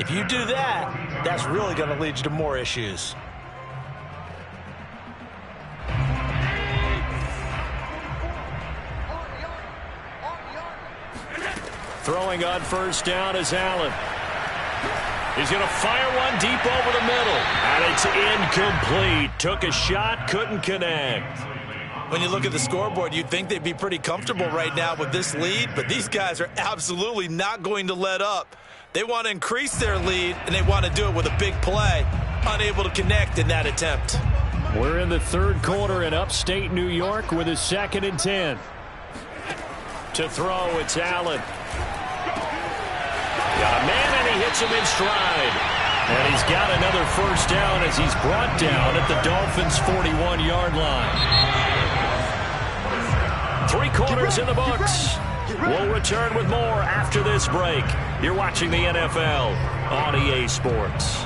If you do that, that's really going to lead you to more issues. Throwing on first down is Allen. He's going to fire one deep over the middle, and it's incomplete. Took a shot, couldn't connect. When you look at the scoreboard, you'd think they'd be pretty comfortable right now with this lead, but these guys are absolutely not going to let up. They want to increase their lead, and they want to do it with a big play. Unable to connect in that attempt. We're in the third quarter in upstate New York with a 2nd and 10. To throw, it's Allen. Got a man, and he hits him in stride. And he's got another first down as he's brought down at the Dolphins' 41-yard line. 3 quarters in the books. We'll return with more after this break. You're watching the NFL on EA Sports.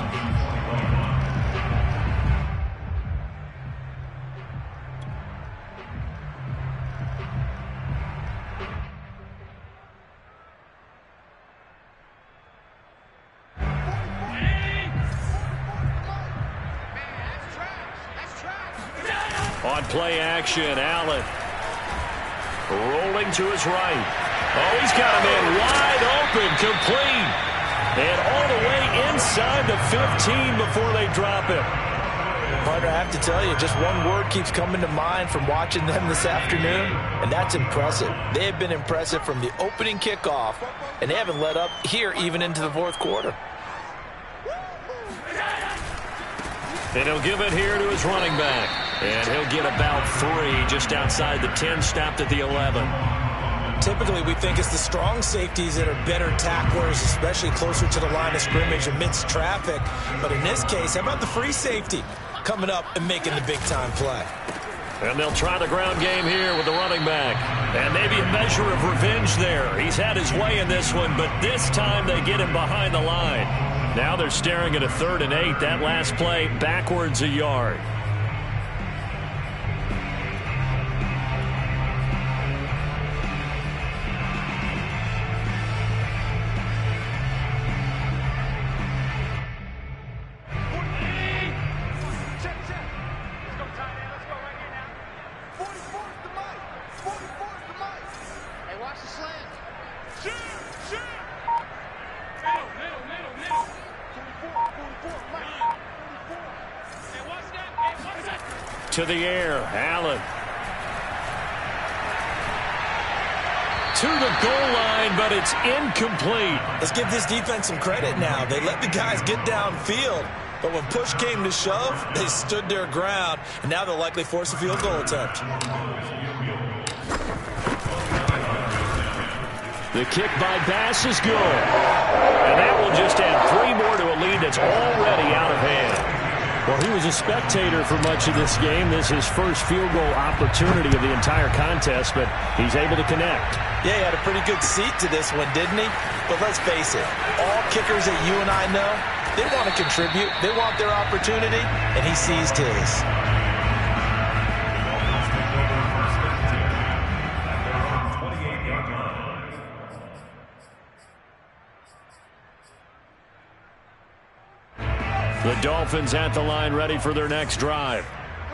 On play action, Allen. Rolling to his right. Oh, he's got a man wide open, complete. And all the way inside the 15 before they drop him. Partner, I have to tell you, just one word keeps coming to mind from watching them this afternoon, and that's impressive. They have been impressive from the opening kickoff, and they haven't let up here even into the fourth quarter. And he'll give it here to his running back. And he'll get about 3 just outside the 10, stopped at the 11. Typically, we think it's the strong safeties that are better tacklers, especially closer to the line of scrimmage amidst traffic. But in this case, how about the free safety coming up and making the big-time play? And they'll try the ground game here with the running back. And maybe a measure of revenge there. He's had his way in this one, but this time they get him behind the line. Now they're staring at a 3rd and 8. That last play backwards a yard. To the air, Allen. To the goal line, but it's incomplete. Let's give this defense some credit now. They let the guys get downfield, but when push came to shove, they stood their ground, and now they'll likely force a field goal attempt. The kick by Bass is good. And that will just add 3 more to a lead that's already out of hand. Well, he was a spectator for much of this game. This is his first field goal opportunity of the entire contest, but he's able to connect. Yeah, he had a pretty good seat to this one, didn't he? But let's face it, all kickers that you and I know, they want to contribute. They want their opportunity, and he seized his. The Dolphins at the line ready for their next drive.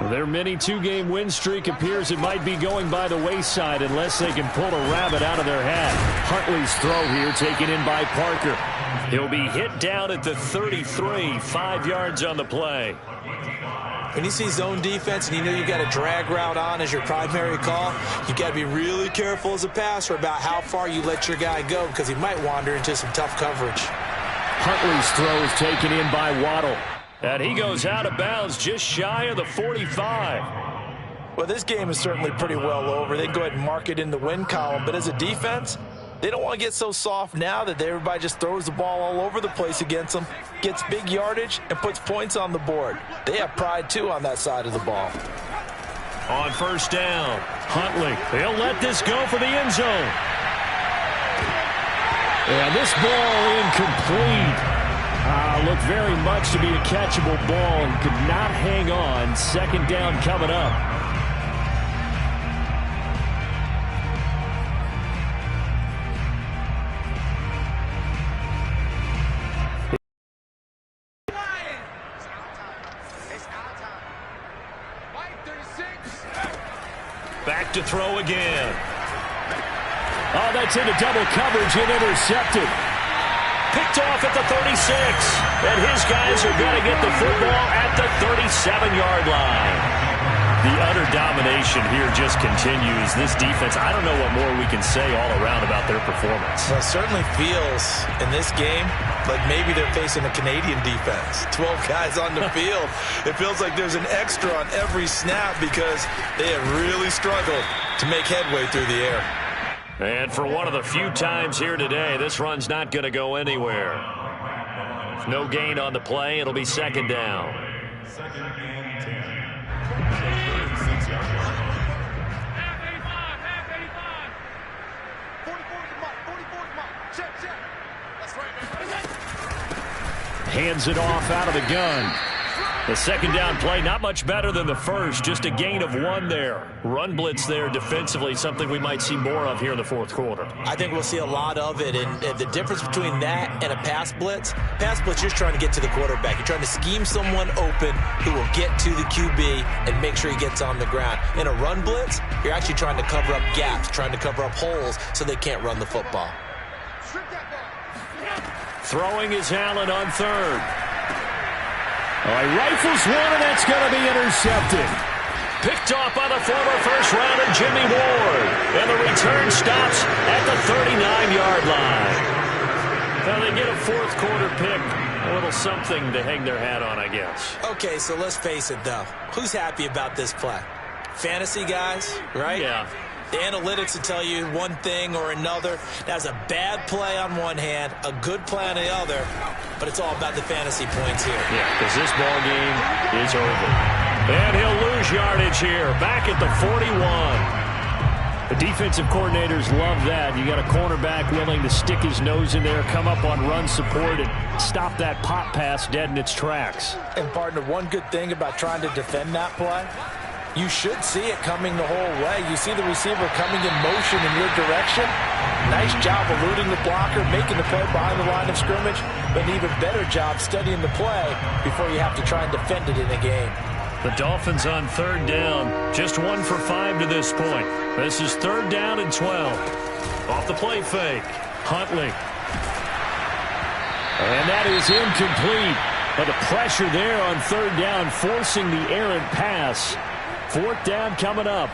Their mini 2-game win streak appears it might be going by the wayside unless they can pull a rabbit out of their hat. Huntley's throw here taken in by Parker. He'll be hit down at the 33, 5 yards on the play. When you see zone defense and you know you've got a drag route on as your primary call, you've got to be really careful as a passer about how far you let your guy go because he might wander into some tough coverage. Huntley's throw is taken in by Waddle. And he goes out of bounds just shy of the 45. Well, this game is certainly pretty well over. They can go ahead and mark it in the win column. But as a defense, they don't want to get so soft now that everybody just throws the ball all over the place against them, gets big yardage, and puts points on the board. They have pride, too, on that side of the ball. On first down, Huntley. He'll let this go for the end zone. And this ball incomplete. Looked very much to be a catchable ball and could not hang on. Second down coming up. Back to throw again. Oh, that's into double coverage and intercepted. Picked off at the 36. And his guys are going to get the football at the 37-yard line. The utter domination here just continues. This defense, I don't know what more we can say all around about their performance. Well, it certainly feels in this game like maybe they're facing a Canadian defense. 12 guys on the field. It feels like there's an extra on every snap because they have really struggled to make headway through the air. And for one of the few times here today, this run's not going to go anywhere. No gain on the play. It'll be second down. Second and 10. Hands it off out of the gun. The second down play, not much better than the first, just a gain of 1 there. Run blitz there defensively, something we might see more of here in the fourth quarter. I think we'll see a lot of it, and the difference between that and a pass blitz, you're just trying to get to the quarterback. You're trying to scheme someone open who will get to the QB and make sure he gets on the ground. In a run blitz, you're actually trying to cover up gaps, trying to cover up holes so they can't run the football. Throwing is Allen on third. He rifles one, and that's going to be intercepted. Picked off by the former first-rounder Jimmy Ward. And the return stops at the 39-yard line. Now they get a fourth-quarter pick. A little something to hang their hat on, I guess. Okay, so let's face it, though. Who's happy about this play? Fantasy guys, right? Yeah. The analytics will tell you one thing or another. That's a bad play on one hand, a good play on the other, but it's all about the fantasy points here. Yeah, because this ball game is over. And he'll lose yardage here, back at the 41. The defensive coordinators love that. You got a cornerback willing to stick his nose in there, come up on run support, and stop that pop pass dead in its tracks. And, partner, one good thing about trying to defend that play, you should see it coming the whole way. You see the receiver coming in motion in your direction. Nice job eluding the blocker, making the play behind the line of scrimmage, but an even better job studying the play before you have to try and defend it in a game. The Dolphins on third down, just 1 for 5 to this point. This is third down and 12. Off the play fake, Huntley. And that is incomplete. But the pressure there on third down, forcing the errant pass. Fourth down coming up.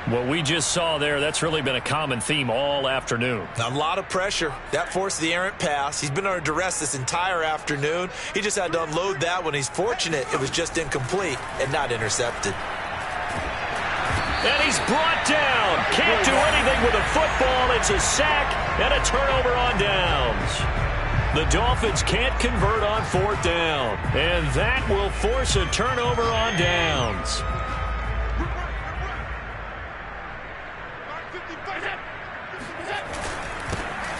What we just saw there, that's really been a common theme all afternoon. A lot of pressure. That forced the errant pass. He's been under duress this entire afternoon. He just had to unload that one. He's fortunate it was just incomplete and not intercepted. And he's brought down. Can't do anything with a football. It's a sack and a turnover on downs. The Dolphins can't convert on 4th down, and that will force a turnover on downs.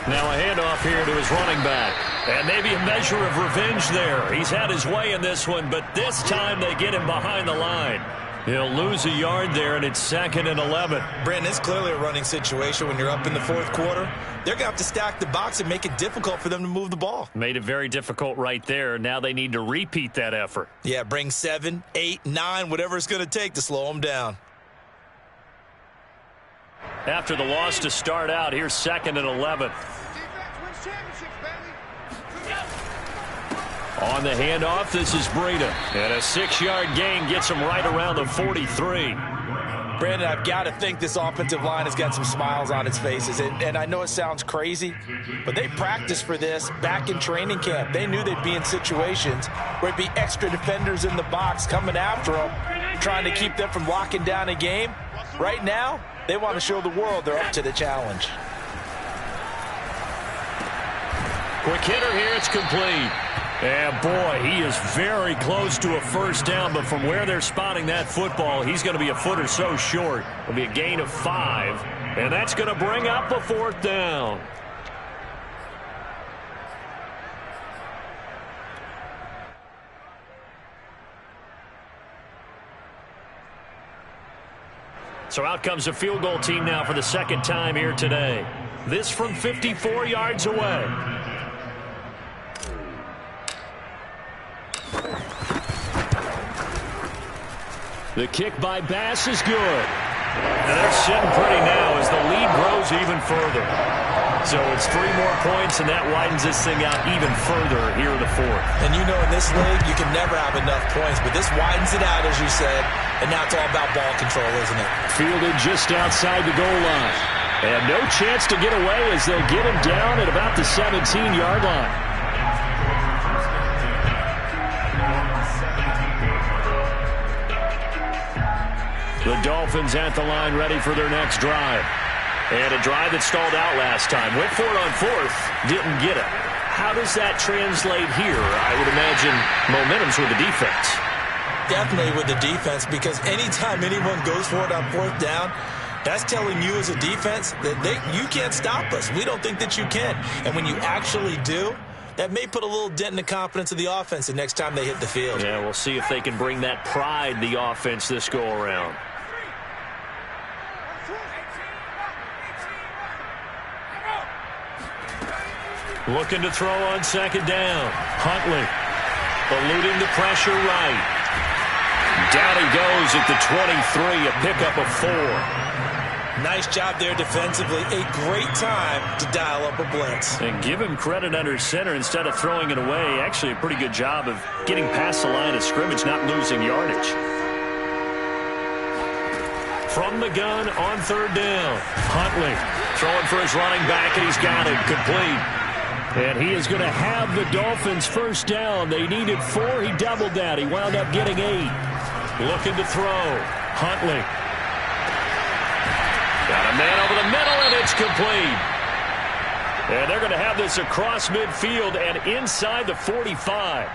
Now a handoff here to his running back. And maybe a measure of revenge there. He's had his way in this one, but this time they get him behind the line. He'll lose a yard there, and it's 2nd and 11. Brandon, it's clearly a running situation when you're up in the 4th quarter. They're going to have to stack the box and make it difficult for them to move the ball. Made it very difficult right there. Now they need to repeat that effort. Yeah, bring 7, 8, 9, whatever it's going to take to slow them down. After the loss to start out, here's 2nd and 11. On the handoff, this is Breida. And a 6-yard gain gets him right around the 43. Brandon, I've got to think this offensive line has got some smiles on its faces. And I know it sounds crazy, but they practiced for this back in training camp. They knew they'd be in situations where it'd be extra defenders in the box coming after them, trying to keep them from locking down a game. Right now, they want to show the world they're up to the challenge. Quick hitter here, it's complete. And boy, he is very close to a first down, but from where they're spotting that football, he's going to be a foot or so short. It'll be a gain of 5, and that's going to bring up a 4th down. So out comes a field goal team now for the 2nd time here today. This from 54 yards away. The kick by Bass is good. And they're sitting pretty now as the lead grows even further. So it's 3 more points, and that widens this thing out even further here in the 4th. And you know in this league, you can never have enough points, but this widens it out, as you said, and now it's all about ball control, isn't it? Fielded just outside the goal line. And no chance to get away as they'll get him down at about the 17-yard line. The Dolphins at the line ready for their next drive. And a drive that stalled out last time. Went for it on 4th, didn't get it. How does that translate here? I would imagine momentum's with the defense. Definitely with the defense, because anytime anyone goes for it on 4th down, that's telling you as a defense that you can't stop us. We don't think that you can. And when you actually do, that may put a little dent in the confidence of the offense the next time they hit the field. Yeah, we'll see if they can bring that pride the offense this go around. Looking to throw on 2nd down. Huntley eluding the pressure right. Down he goes at the 23, a pickup of 4. Nice job there defensively. A great time to dial up a blitz. And give him credit under center instead of throwing it away. Actually a pretty good job of getting past the line of scrimmage, not losing yardage. From the gun on 3rd down. Huntley throwing for his running back, and he's got it complete. And he is going to have the Dolphins first down. They needed 4. He doubled that. He wound up getting 8. Looking to throw. Huntley. Got a man over the middle, and it's complete. And they're going to have this across midfield and inside the 45.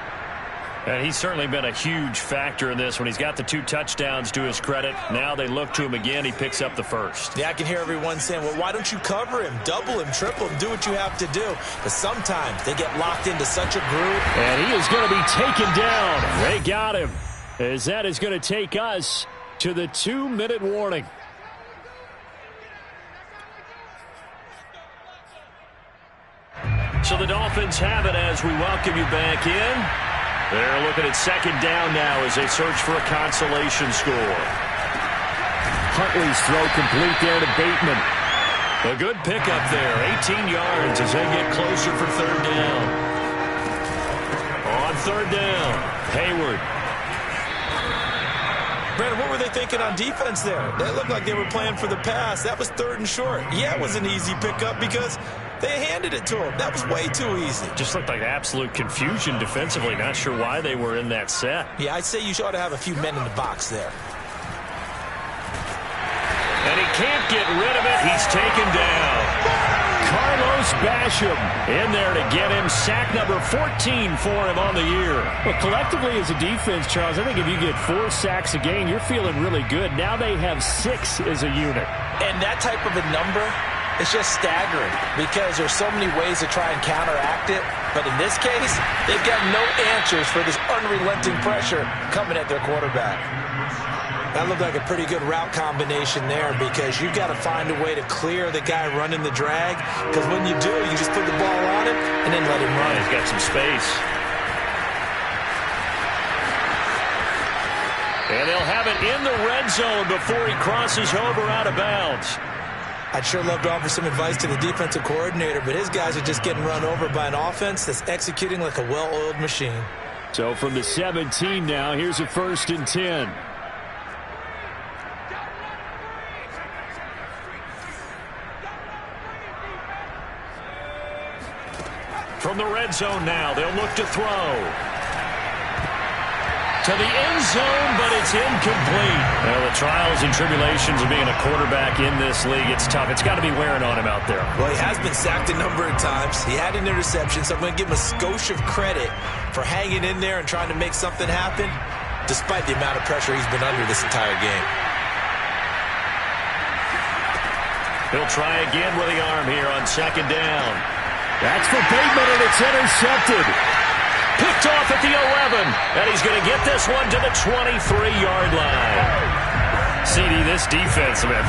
And he's certainly been a huge factor in this when he's got the 2 touchdowns to his credit. Now they look to him again. He picks up the first. Yeah, I can hear everyone saying, well, why don't you cover him, double him, triple him, do what you have to do. But sometimes they get locked into such a groove. And he is going to be taken down. They got him. As that is going to take us to the 2-minute warning. So the Dolphins have it as we welcome you back in. They're looking at 2nd down now as they search for a consolation score. Huntley's throw complete there to Bateman. A good pickup there, 18 yards as they get closer for 3rd down. On 3rd down, Hayward. Brandon, what were they thinking on defense there? They looked like they were playing for the pass. That was 3rd and short. Yeah, it was an easy pickup because they handed it to him. That was way too easy. Just looked like absolute confusion defensively. Not sure why they were in that set. Yeah, I'd say you ought to have a few men in the box there. And he can't get rid of it. He's taken down. Carlos Basham in there to get him. Sack number 14 for him on the year. Well, collectively as a defense, Charles, I think if you get 4 sacks a game, you're feeling really good. Now they have 6 as a unit. And that type of a number is just staggering because there's so many ways to try and counteract it. But in this case, they've got no answers for this unrelenting pressure coming at their quarterback. That looked like a pretty good route combination there because you've got to find a way to clear the guy running the drag, because when you do, you just put the ball on him and then let him run. He's got some space. And they'll have it in the red zone before he crosses over out of bounds. I'd sure love to offer some advice to the defensive coordinator, but his guys are just getting run over by an offense that's executing like a well-oiled machine. So from the 17 now, here's a 1st and 10. From the red zone now, they'll look to throw. To the end zone, but it's incomplete. Well, the trials and tribulations of being a quarterback in this league, it's tough. It's got to be wearing on him out there. Well, he has been sacked a number of times. He had an interception, so I'm going to give him a skosh of credit for hanging in there and trying to make something happen, despite the amount of pressure he's been under this entire game. He'll try again with the arm here on 2nd down. That's for Bateman, and it's intercepted. Picked off at the 11, and he's going to get this one to the 23-yard line. CD, this defense, man,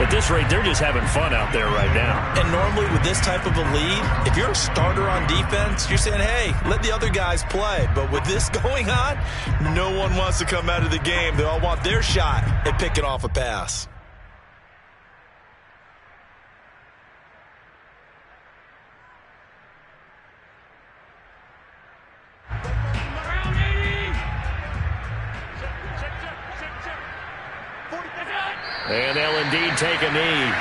at this rate, they're just having fun out there right now. And normally with this type of a lead, if you're a starter on defense, you're saying, hey, let the other guys play. But with this going on, no one wants to come out of the game. They all want their shot at picking off a pass. And they'll indeed take a knee.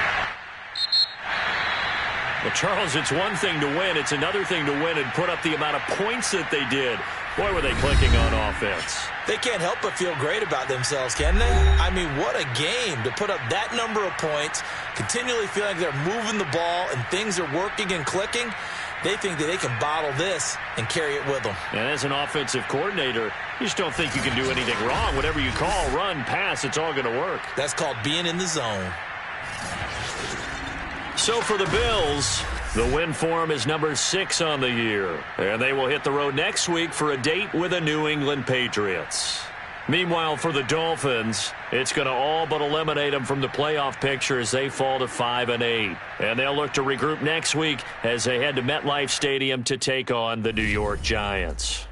Well, Charles, it's one thing to win. It's another thing to win and put up the amount of points that they did. Boy, were they clicking on offense. They can't help but feel great about themselves, can they? I mean, what a game to put up that number of points, continually feeling like they're moving the ball and things are working and clicking. They think that they can bottle this and carry it with them. And as an offensive coordinator, you just don't think you can do anything wrong. Whatever you call, run, pass, it's all going to work. That's called being in the zone. So for the Bills, the win for them is number 6 on the year. And they will hit the road next week for a date with the New England Patriots. Meanwhile, for the Dolphins, it's going to all but eliminate them from the playoff picture as they fall to 5-8. And they'll look to regroup next week as they head to MetLife Stadium to take on the New York Giants.